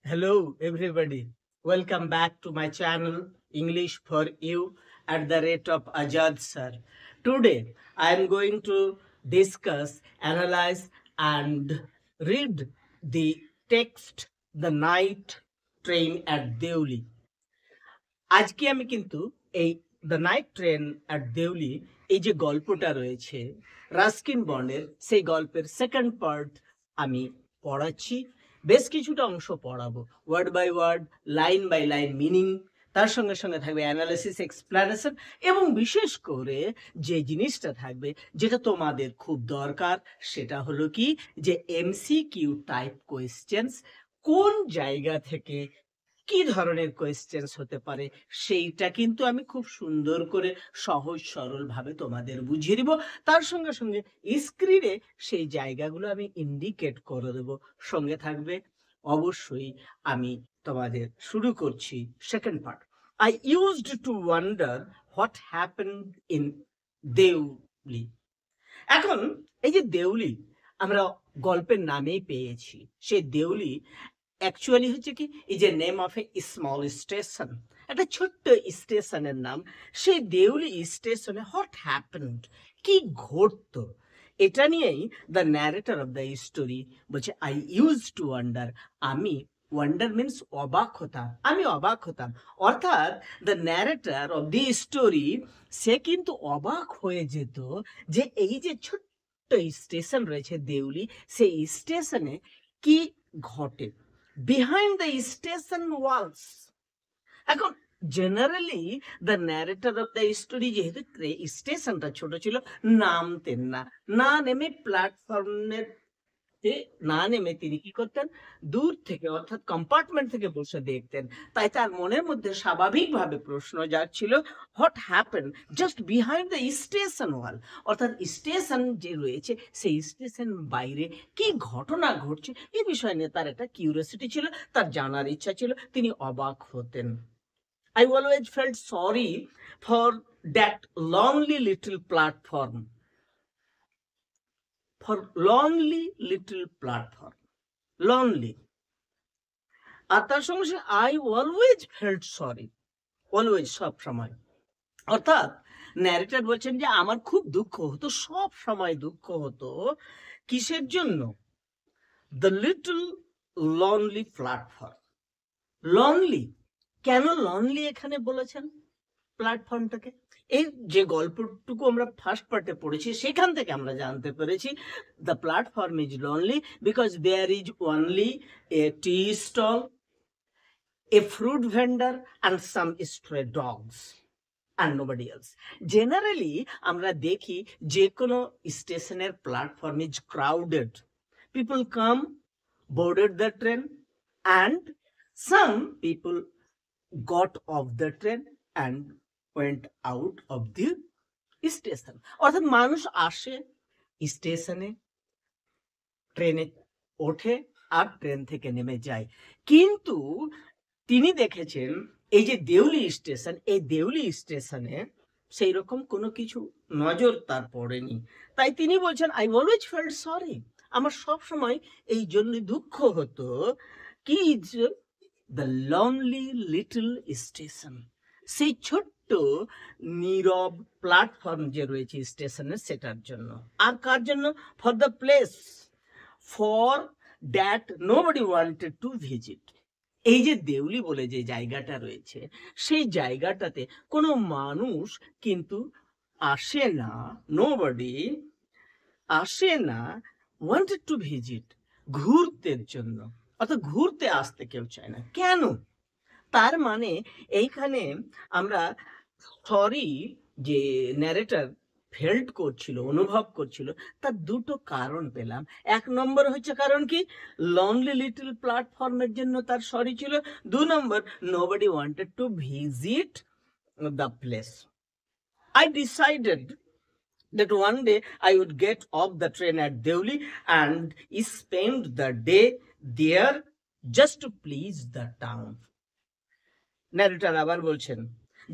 Hello, everybody. Welcome back to my channel, English for You, at the rate of Ajad sir. Today, I am going to discuss, analyze, and read the text, The Night Train at Deuli. আজকে আমি কিন্তু এই the night train at Deoli এই যে গল্পটা রয়েছে Ruskin বন্ডের সেই গল্পের সেকেন্ড পার্ট আমি পড়াচ্ছি। বেশ কিছুটা অংশ পড়াবো, word by word, line by line meaning, তার সঙ্গে সঙ্গে থাকবে অ্যানালিসিস, এক্সপ্লানেশন, এবং বিশেষ করে যে জিনিসটা থাকবে যেটা তোমাদের খুব দরকার সেটা হলো কি, যে এমসিকিউ টাইপ কোয়েশ্চেন্স কোন জায়গা থেকে কি ধরনের কোয়েশ্চেন্স হতে পারে সেইটা কিন্তু আমি খুব সুন্দর করে সহজ সরল ভাবে তোমাদের বুঝিয়ে দিব। তার সঙ্গে সঙ্গে স্ক্রিনে সেই জায়গাগুলো আমি ইন্ডিকেট করে দেব। সঙ্গে থাকবে অবশ্যই। আমি তোমাদের শুরু করছি second part. I used to wonder what happened in Deoli. এখন এই যে দেউলি আমরা গল্পের নামেই পেয়েছি, সেই দেউলি অ্যাকচুয়ালি হচ্ছে কি, এই যে name of a small station, একটা ছোট্ট স্টেশনের নাম। সেই দেউলি স্টেশনে হোয়াট হ্যাপেন্ড, কি ঘটতো, এটা নিয়েই the narrator of the story বলছে আই ইউজ টু ওয়ান্ডার। আমি, ওয়ান্ডার মিনস অবাক হতাম, আমি অবাক হতাম। অর্থাৎ the narrator of the story সে কিন্তু অবাক হয়ে যেত যে এই যে ছোট্ট স্টেশন রয়েছে দেউলি, সেই স্টেশনে কি ঘটে behind the station walls. এখন generally the narrator of the story যেহেতু স্টেশনটা ছোট ছিল, নামতেন না, না নেমে প্ল্যাটফর্মের না নেমে তিনি কি করতেন, দূর থেকে অর্থাৎ কম্পার্টমেন্ট থেকে বসে দেখতেন। তাই তার মনের মধ্যে স্বাভাবিকভাবে প্রশ্ন যাচ্ছিল, what happen just behind the station wall, অর্থাৎ স্টেশন যে রয়েছে সেই স্টেশন বাইরে কি ঘটনা ঘটছে এই বিষয় নিয়ে তার একটা কিউরিওসিটি ছিল, তার জানার ইচ্ছা ছিল, তিনি অবাক হতেন। I always felt sorry for that lonely little platform. For lonely little platform. Lonely. আর তার সঙ্গে সঙ্গে I always felt sorry. Always, সব সময়। অর্থাৎ ন্যারেটর বলছেন যে আমার খুব দুঃখ হতো, সব সময় দুঃখ হতো। কিসের জন্য? The little lonely platform. Lonely. কেন লনলি এখানে বলেছেন প্ল্যাটফর্মটাকে? এই যে গল্পটুকু আমরা ফার্স্ট পার্টে পড়েছি সেখান থেকে আমরা জানতে পেরেছি the platform is lonely because there is only a tea stall, a fruit vendor and some stray dogs and nobody else. Generally আমরা দেখি যে কোনো স্টেশনের platform is crowded, people come, boarded the train, and some people got off the train and went out of the station. অর্থাৎ মানুষ আসে স্টেশনে, ট্রেনে ওঠে আর ট্রেন থেকে নেমে যায়। কিন্তু তিনি দেখেছেন এই যে দেউলি স্টেশন, এই দেউলি স্টেশনে সেই রকম কোনো কিছু নজর তার পড়েনি। তাই তিনি বলছেন আই অলওয়েজ ফেল্ট সরি, আমার সব সময় এই জন্য দুঃখ হতো কি, দ্য লনলি লিটল স্টেশন, সেই ছোট্ট নীরব প্ল্যাটফর্ম যে রয়েছে স্টেশনের সেটার জন্য। আর কার জন্য? For the place for that nobody wanted to visit. এই যে দেউলি বলে যে জায়গাটা রয়েছে সেই জায়গাটাতে কোনো মানুষ কিন্তু আসে না, নোবডি আসে না ওয়ান্টেড টু ভিজিট, ঘুরতে জন্য, অর্থাৎ ঘুরতে আসতে কেউ চায় না। কেন? তার মানে এইখানে আমরা সরি যে ন্যারেটর ফেল্ট করছিল, অনুভব করছিল, তার দুটো কারণ পেলাম। এক নম্বর হচ্ছে কারণ কি, লনলি লিটল প্ল্যাটফর্মের জন্য তার সরি ছিল। দু নম্বর, nobody wanted to visit the place. I decided that one day I would get off the train at Deuli and spend the day there just to please the town. Narrator আবার বলছেন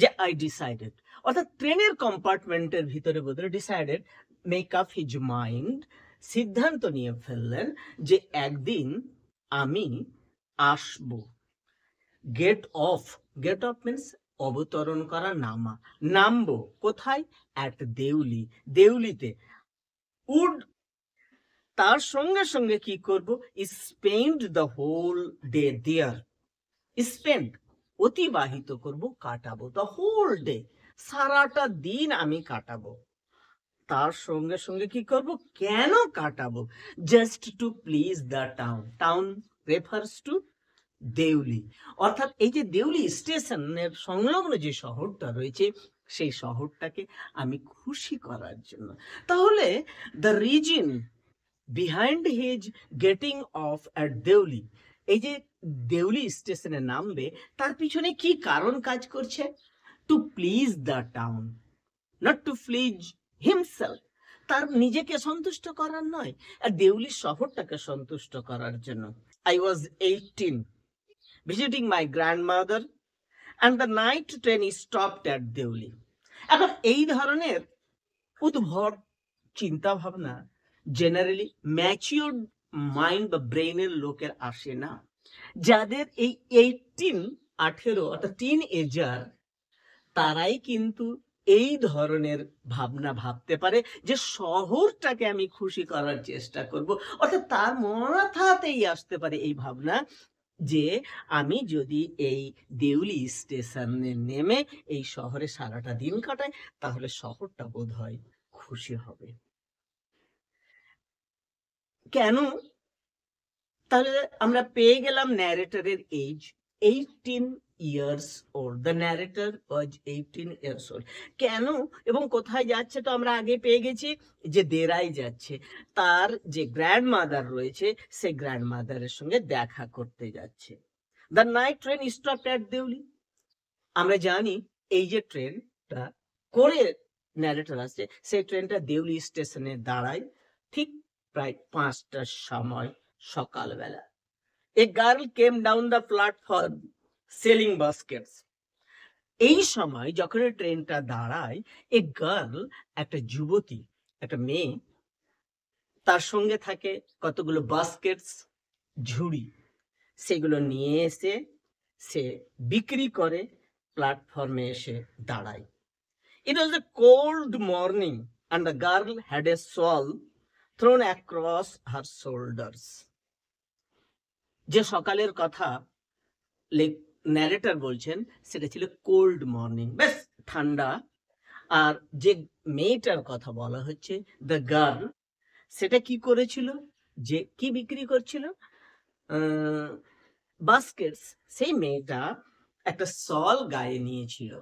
যে I decided, অর্থাৎ ট্রেনের কম্পার্টমেন্টের ভিতরে বোধহয় decided, make up his mind, সিদ্ধান্ত নিয়ে ফেললেন যে একদিন আমি আসবো। Get off, get off means অবতরণ করা, নামা, নামবো কোথায়? অ্যাট দেউলি, দেউলিতে। উড, তার সঙ্গে সঙ্গে কি করব? Spend the whole day there, spend অতিবাহিত করব, কাটাবো, দ্য হোল ডে সারাটা দিন আমি কাটাবো। তার সঙ্গে সঙ্গে কি করব? কেন কাটাবো? Just to please the town, town refers to Deoli, অর্থাৎ এই যে দেউলি স্টেশনের সংলগ্ন যে শহরটা রয়েছে সেই শহরটাকে আমি খুশি করার জন্য। তাহলে the reason behind his getting off at Deoli, এই যে দেউলি স্টেশনে নামবে তার পিছনে কি কারণ কাজ করছে? To please the town, not to please himself, তার নিজেকে সন্তুষ্ট করার নয়, আর দেউলি শহরটাকে সন্তুষ্ট করার জন্য। I was 18 visiting my grandmother and the night train stopped at Deoli. এখন এই ধরনের উদ্ভট চিন্তা ভাবনা জেনারেলি ম্যাচিওর মাইন্ড বা ব্রেইনের লোকের আসে না। যাদের এই 18 অর্থাৎ টিন এজার, তারাই কিন্তু এই ধরনের ভাবনা ভাবতে পারে যে শহরটাকে আমি খুশি করার চেষ্টা করব। অর্থাৎ তার মাথাতেই আসতে পারে এই ভাবনা যে আমি যদি এই দেউলি স্টেশনে নেমে এই শহরে সারাটা দিন কাটাই তাহলে শহরটা বোধ হয় খুশি হবে। কেন? তাহলে আমরা পেয়ে গেলাম ন্যারেটরের age 18 years old, the narrator was 18 years old। কেন এবং কোথায় যাচ্ছে তো আমরা আগে পেয়ে গেছি যে দেরাই যাচ্ছে, তার যে গ্র্যান্ডমাদার রয়েছে সেই গ্র্যান্ডমাদারের সঙ্গে দেখা করতে যাচ্ছে। The night train stopped at Deoli, আমরা জানি এই যে ট্রেনটা করে ন্যারেটর আসছে সেই ট্রেনটা দেউলি স্টেশনে দাঁড়ায় ঠিক প্রায় 5টার সময় সকালবেলা। A girl came down the platform selling baskets, এই সময় যখন ট্রেনটা দাঁড়ায় এ গার্ল, একটা যুবতী, একটা মেয়ে, তার সঙ্গে থাকে কতগুলো বাস্কেটস, ঝুড়ি, সেগুলো নিয়ে এসে সে বিক্রি করে প্ল্যাটফর্মে এসে দাঁড়ায়। It was a cold morning and the girl had a shawl thrown across her shoulders। যে সকালের কথা ন্যারেটর বলছেন সেটা ছিল কোল্ড মর্নিং, বেশ ঠান্ডা। আর যে মেয়েটার কথা বলা হচ্ছে দ্য গার্ল, সেটা কি করেছিল? যে কি বিক্রি করছিল? বাস্কেটস। সেই মেয়েটা একটা শল গায়ে নিয়েছিল।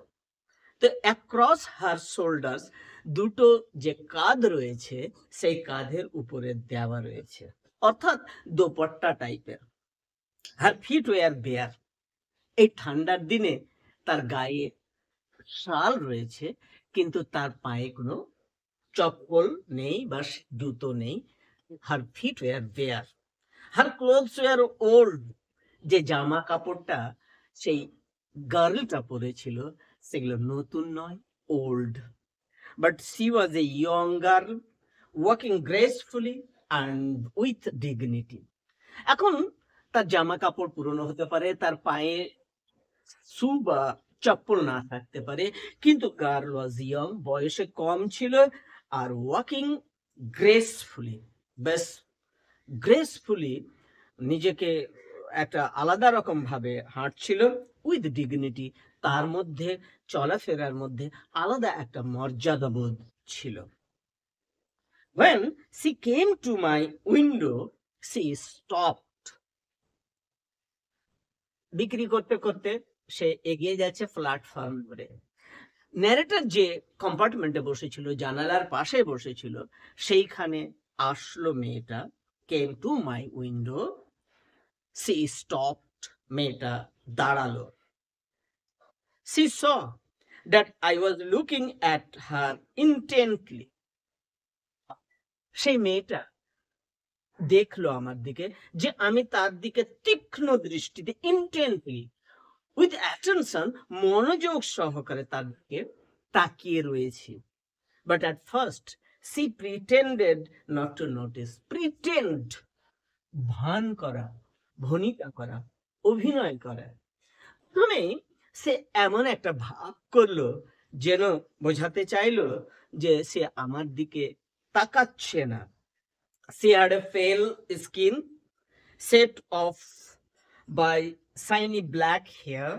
তো অ্যাক্রস হার শোল্ডার্স, দুটো যে কাঁধ রয়েছে সেই কাঁধের উপরে দেওয়া রয়েছে, অর্থাৎ দোপাট্টা টাইপের। হার ফিট ওয়ার বেয়ার, এই ঠান্ডার দিনে তার গায়ে শাল রয়েছে কিন্তু তার পায়ে কোনো চপ্পল নেই বা জুতো নেই। হার fit war bear, her clothes war old, যে জামা কাপড়টা সেই গার্লটা পরেছিল সেগুলো নতুন নয়, old. But she was a young girl walking gracefully and with dignity. এখন তার জামা কাপড় পুরনো হতে পারে, তার পায়ে শু বা চপ্পল না থাকতে পারে, কিন্তু গার্ল ওয়াজ ইয়ং, বয়সে কম ছিল, আর ওয়াকিং গ্রেসফুলি, বেশ গ্রেসফুলি নিজেকে একটা আলাদা রকম ভাবে হাঁটছিল, উইথ ডিগনিটি, তার মধ্যে চলাফেরার মধ্যে আলাদা একটা মর্যাদাবোধ ছিল। When she came to my window, she stopped। বিক্রি করতে করতে সে এগিয়ে যাচ্ছে প্ল্যাটফর্ম ধরে। ন্যারেটর যে কম্পার্টমেন্টে বসেছিল, জানালার পাশে বসেছিল, সেইখানে আসলো মেয়েটা। Came to my window, she stopped, মেয়েটা দাঁড়ালো। She saw that I was looking at her intently, সেই মেয়েটা দেখলো আমার দিকে যে আমি তার দিকে তীক্ষ্ণ দৃষ্টিতে, ইন্টেন্টলি, উইথ অ্যাটেনশন, মনোযোগ সহকারে তার দিকে তাকিয়ে রয়েছি। But at first she pretended not to notice. Pretend, ভান করা, ভনিতা করা, অভিনয় করে। প্রথমে সে এমন একটা ভাব করলো যেন বোঝাতে চাইলো যে সে আমার দিকে তাকাচ্ছে না। She had a pale skin set off by shiny black hair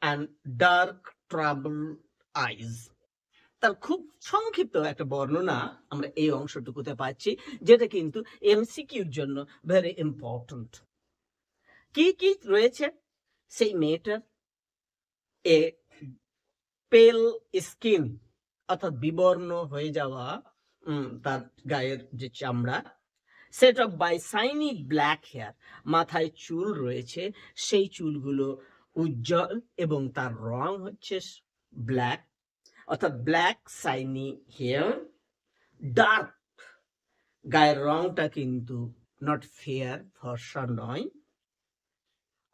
and dark troubled eyes. তার খুব সংক্ষিপ্ত একটা বর্ণনা আমরা এই অংশটুকুতে পাচ্ছি, যেটা কিন্তু এমসিকিউর জন্য ভেরি ইম্পর্টেন্ট। কি কি রয়েছে সেই মেয়েটার? এ পেল স্কিন, অর্থাৎ বিবর্ণ হয়ে যাওয়া তার গায়ের যে চামড়া, set off by shiny black hair, মাথায় চুল রয়েছে, সেই চুলগুলো উজ্জ্বল এবং তার রং হচ্ছে ব্ল্যাক, অর্থাৎ ব্ল্যাক শাইনি হেয়ার। ডার্ক, গায়ের রংটা কিন্তু নট ফেয়ার, ফর্সা নয়।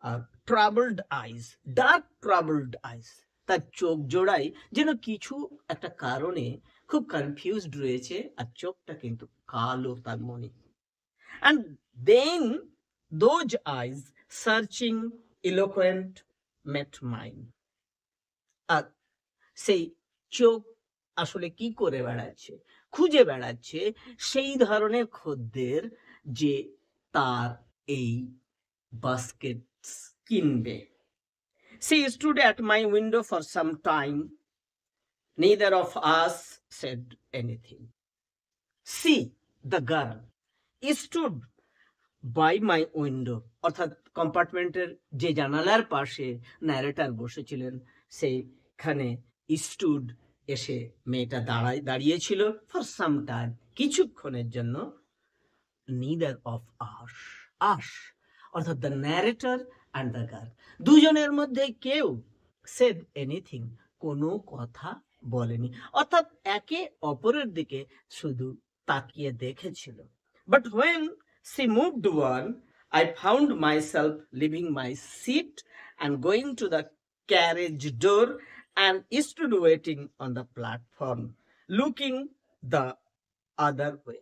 আর ট্রাবলড আইস, ডার্ক ট্রাবলড আইস, তার চোখ জোড়াই যেন কিছু একটা কারণে খুব কনফিউজড রয়েছে, আর চোখটা কিন্তু কালো তার মনে। And then those eyes searching, eloquent, met mine. আর সেই চোখ আসলে কি করে বেড়াচ্ছে? খুঁজে বেড়াচ্ছে সেই ধরনের খদ্দের যে তার এই বাস্কেট কিনবে। She stood at my window for some time. Neither of us said anything. She, the girl, stood by my window, অর্থাৎ কম্পার্টমেন্টের যে জানালার পাশে ন্যারেটার বসেছিলেন সেইখানে স্টুড এসে মেয়েটা দাঁড়িয়েছিল ফর সাম টাইম, কিছুক্ষণের জন্য। নিদার অফ আস, অর্থাৎ the narrator and the girl, দুজনের মধ্যে কেউ সেড এনিথিং, কোনো কথা বলেনি, অর্থাৎ একে অপরের দিকে শুধু তাকিয়ে দেখেছিল। But when she moved on, I found myself leaving my seat and going to the carriage door and stood waiting on the platform, looking the other way.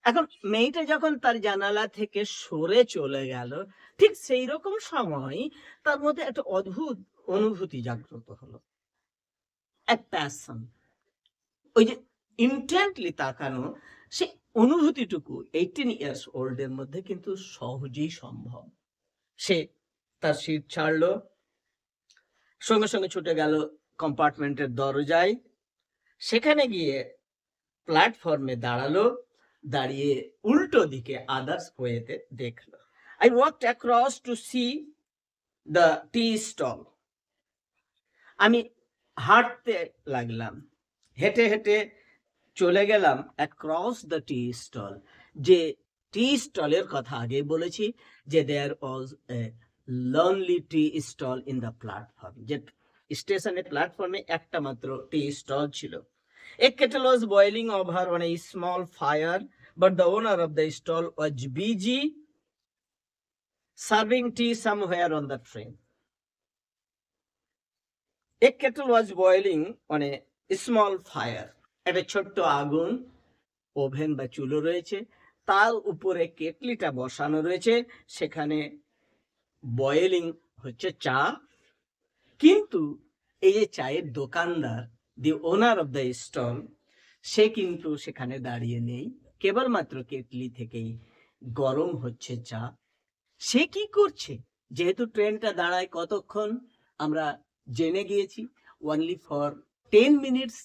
এখন মেয়েটা যখন তার জানালা থেকে সরে চলে গেল, ঠিক সেই রকম সময় তার মধ্যে একটা অদ্ভুত অনুভূতি জাগ্রত হলো, এক প্যাশন, ওই যে ইন্টেন্টলি তাকানো, সে অনুভূতিটুকু 18 ইয়ার্স ওল্ডের মধ্যে কিন্তু সহজেই সম্ভব। সে তার সিট ছাড়লো, সঙ্গে সঙ্গে ছুটে গেল কম্পার্টমেন্টের দরজায়, সেখানে গিয়ে প্ল্যাটফর্মে দাঁড়ালো, দাঁড়িয়ে উল্টো দিকে আদার্স ওয়েতে দেখলো। I walked across to see the tea stall. আমি হাঁটতে লাগলাম, হেঁটে হেঁটে চলে গেলাম অ্যাক্রস দ্য টি স্টল, যে টি স্টলের কথা আগে বলেছি যে there was a lonely tea stall in the platform, যে স্টেশনে প্ল্যাটফর্মে একটা মাত্র টি স্টল ছিল। A kettle was boiling over on a small fire, but the owner of the stall was busy serving tea somewhere on the train. A kettle was boiling on a small fire. একটা ছোট্ট আগুন, oven বা চুলো রয়েছে, তার উপরে কেটলিটা বসানো রয়েছে, সেখানে বয়েলিং হচ্ছে চা। কিন্তু এই যে চায়ের দোকানদার, দি ওনার অফ দ্য স্টল, সে কিন্তু সেখানে দাঁড়িয়ে নেই, কেবলমাত্র কেটলি থেকেই গরম হচ্ছে চা। সে কি করছে? যেহেতু ট্রেনটা দাঁড়ায় কতক্ষণ আমরা জেনে গিয়েছি, অনলি ফর 10 মিনিটস,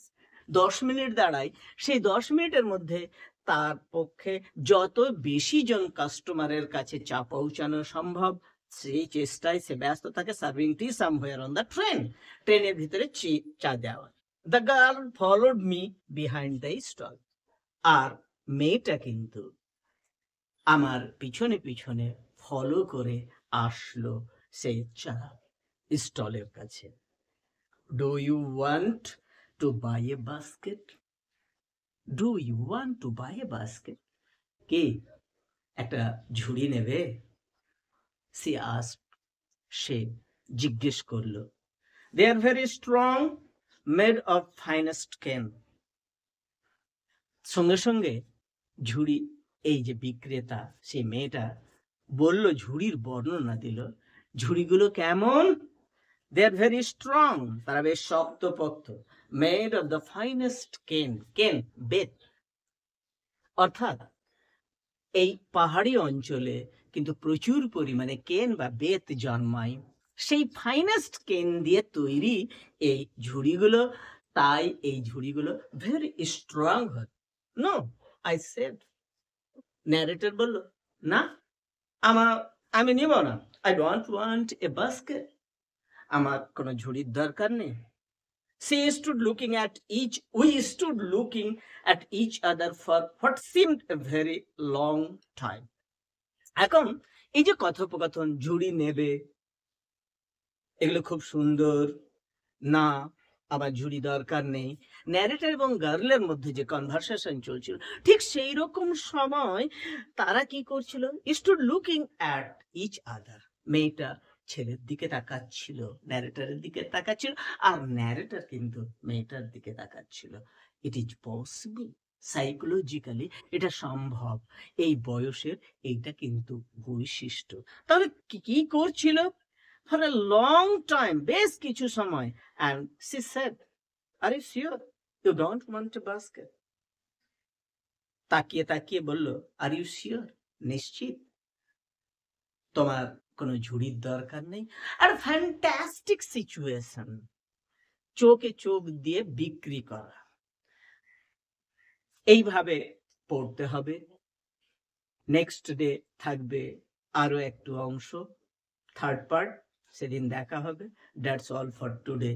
10 মিনিট দাঁড়ায়। সেই 10 মিনিটের মধ্যে তার পক্ষে যত বেশি জন কাস্টমারের কাছে চা পৌঁছানো সম্ভব সেই চেষ্টায় সে ব্যস্ত থাকে, serving tea somewhere on the train, ট্রেনের ভিতরে চা দেওয়া। The girl followed me behind the stall, আর মেয়েটা কিন্তু আমার পিছনে পিছনে ফলো করে আসলো সেই চা স্টলের কাছে। Do you want to buy a basket? Do you want to buy a basket? কি একটা ঝুড়ি নেবে? সি আস্কড, সে জিজ্ঞেস করলো। They are very strong, made of finest cane. সঙ্গে সঙ্গে ঝুড়ি, এই যে বিক্রেতা, সেই মেয়েটা বলল, ঝুড়ির বর্ণনা দিল, ঝুড়িগুলো কেমন? দে আর ভেরি স্ট্রং, তারা বেশ শক্তপোক্ত, মেড অফ দ্য ফাইনেস্ট কেন, কেন বেত, অর্থাৎ এই পাহাড়ি অঞ্চলে কিন্তু প্রচুর পরিমাণে কেন বা বেত জন্মায়, সেই ফাইনেস্ট কেন দিয়ে তৈরি এই ঝুড়িগুলো, তাই এই ঝুড়িগুলো ভেরি স্ট্রং হয়। নো, আই সেড, ন্যারেটর বলল, না, আমি নিব না, I don't want a basket, আমার কোনো ঝুড়ির দরকার নেই। We stood looking at each other for what seemed a very long time. এখন এই যে কথোপকথন, ঝুড়ি নেবে, এগুলো খুব সুন্দর, না আমার ঝুড়ি দরকার নেই, ন্যারেটর এবং গার্লের মধ্যে যে কনভারসেশন চলছিল, ঠিক সেই রকম সময় তারা কি করছিল? Stood looking at each other, মেয়েটা ছেলের দিকে তাকাচ্ছিল, ন্যারেটরের দিকে তাকাচ্ছিল, আর ন্যারেটর কিন্তু মেয়েটার দিকে তাকাচ্ছিল। ইট ইজ পসিবল, সাইকোলজিক্যালি এটা সম্ভব, এই বয়সের এইটা কিন্তু বৈশিষ্ট্য। তাহলে কি করছিল? For a long time, বেশ কিছু সময়, and she said, are you sure you don't want a basket? তাকিয়ে তাকিয়ে বলল, আর ইউ শিওর, নিশ্চিত তোমার কোনো ঝুড়ির দরকার নেই? আর ফ্যান্টাস্টিক সিচুয়েশন, চোখে চোখ দিয়ে বিক্রি করা, এইভাবে পড়তে হবে। নেক্সট ডে থাকবে আরো একটু অংশ, থার্ড পার্ট, সেদিন দেখা হবে। That's all for today.